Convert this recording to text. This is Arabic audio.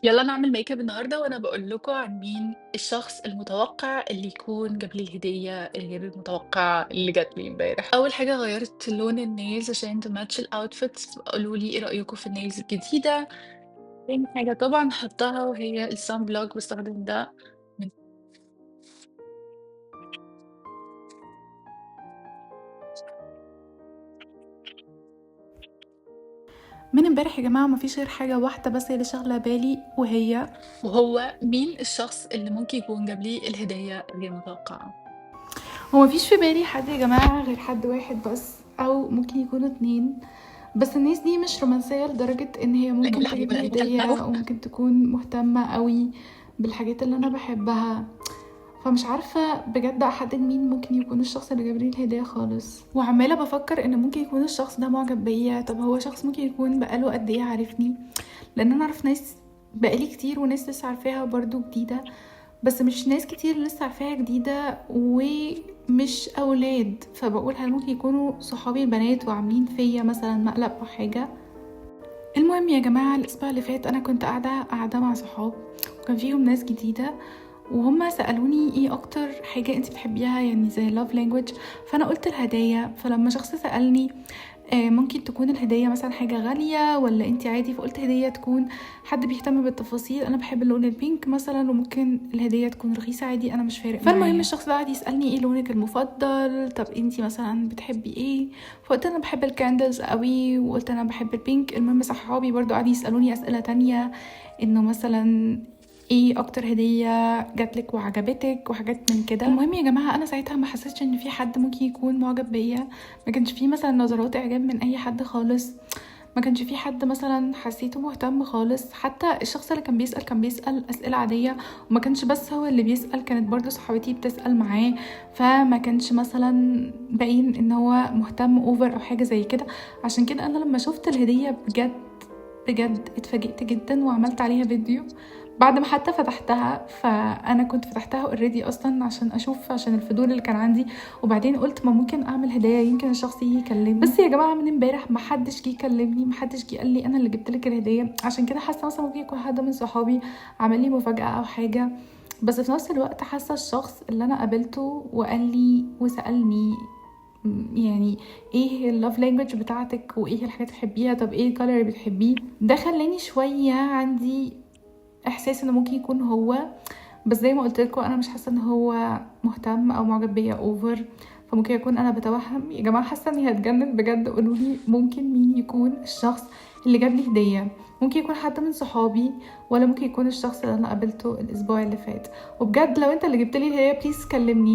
يلا نعمل ميك اب النهارده وانا بقول لكم عن مين الشخص المتوقع اللي يكون جاب لي الهديه الغير المتوقع اللي جات لي امبارح. اول حاجه غيرت لون النيلز عشان تماتش الاوتفيتس. قولوا لي ايه رايكم في النيلز الجديده. تاني حاجه طبعا حطها وهي السان بلوك، بستخدم ده من من امبارح يا جماعة مفيش غير حاجة واحدة بس هي اللي شاغلة بالي، وهو مين الشخص اللي ممكن يكون جاب لي الهديه الغير متوقعه. هو مفيش في بالي حد يا جماعة غير حد واحد بس، أو ممكن يكونوا اتنين. بس الناس دي مش رومانسية لدرجة ان هي لانه ممكن الحقيقه تجيب من لي قلبي كلمه. هدية وممكن تكون مهتمة قوي بالحاجات اللي انا بحبها. فمش عارفة بجد احدد مين ممكن يكون الشخص اللي جاب لي الهدية خالص، وعمالة بفكر ان ممكن يكون الشخص ده معجب بيا. طب هو شخص ممكن يكون بقاله قد ايه عارفني؟ لان انا اعرف ناس بقالي كتير وناس لسه عارفاها برضو جديدة، بس مش ناس كتير لسه عارفاها جديدة ومش أولاد. فبقول هل ممكن يكونوا صحابي البنات وعاملين فيا مثلا مقلب أو حاجة. المهم يا جماعة، الأسبوع اللي فات أنا كنت قاعدة مع صحاب وكان فيهم ناس جديدة، وهم سألوني ايه اكتر حاجة انت بتحبيها يعني زي love language. فانا قلت الهدايا. فلما شخص سألني ممكن تكون الهدية مثلا حاجة غالية ولا انت عادي، فقلت هدية تكون حد بيهتم بالتفاصيل. انا بحب اللون البينك مثلا، وممكن الهدية تكون رخيصة عادي، انا مش فارق معايا. فالمهم الشخص ده قعد يسألني ايه لونك المفضل، طب انت مثلا بتحبي ايه؟ فقلت انا بحب الكاندلز قوي، وقلت انا بحب البينك. المهم صحابي برضو قعدوا يسألوني اسئلة تانية، انه مثلا ايه اكتر هدية جاتلك وعجبتك وحاجات من كده. المهم يا جماعة انا ساعتها ما حسيتش ان في حد ممكن يكون معجب بيا، ما كانش في مثلا نظرات اعجاب من اي حد خالص، ما كانش في حد مثلا حسيته مهتم خالص. حتى الشخص اللي كان بيسأل اسئلة عادية، وما كانش بس هو اللي بيسأل، كانت برضو صحابتي بتسأل معاه، فما كانش مثلا باين ان هو مهتم اوفر او حاجة زي كده. عشان كده انا لما شفت الهدية بجد اتفاجئت جدا وعملت عليها فيديو بعد ما حتى فتحتها. فانا كنت فتحتها اوريدي اصلا عشان اشوف، عشان الفضول اللي كان عندي، وبعدين قلت ما ممكن اعمل هدايا يمكن الشخص يجي يكلمني. بس يا جماعه من امبارح ما حدش جه يكلمني، ما حدش جه قال لي انا اللي جبت لك الهديه. عشان كده حاسه مثلا ممكن يكون حد من صحابي عمل لي مفاجاه او حاجه. بس في نفس الوقت حاسه الشخص اللي انا قابلته وقال لي وسالني يعني ايه اللوف لانجوج بتاعتك وايه الحاجات اللي بتحبيها، طب ايه الكالر اللي بتحبيه، ده خلاني شويه عندي احساس انه ممكن يكون هو. بس زي ما قلت لكم انا مش حاسه ان هو مهتم او معجب بيا اوفر، فممكن يكون انا بتوهم. يا جماعه حاسه اني هتجنن بجد، قولوا لي ممكن مين يكون الشخص اللي جاب لي هديه؟ ممكن يكون حد من صحابي، ولا ممكن يكون الشخص اللي انا قابلته الاسبوع اللي فات؟ وبجد لو انت اللي جبت لي الهديه بليز كلمني.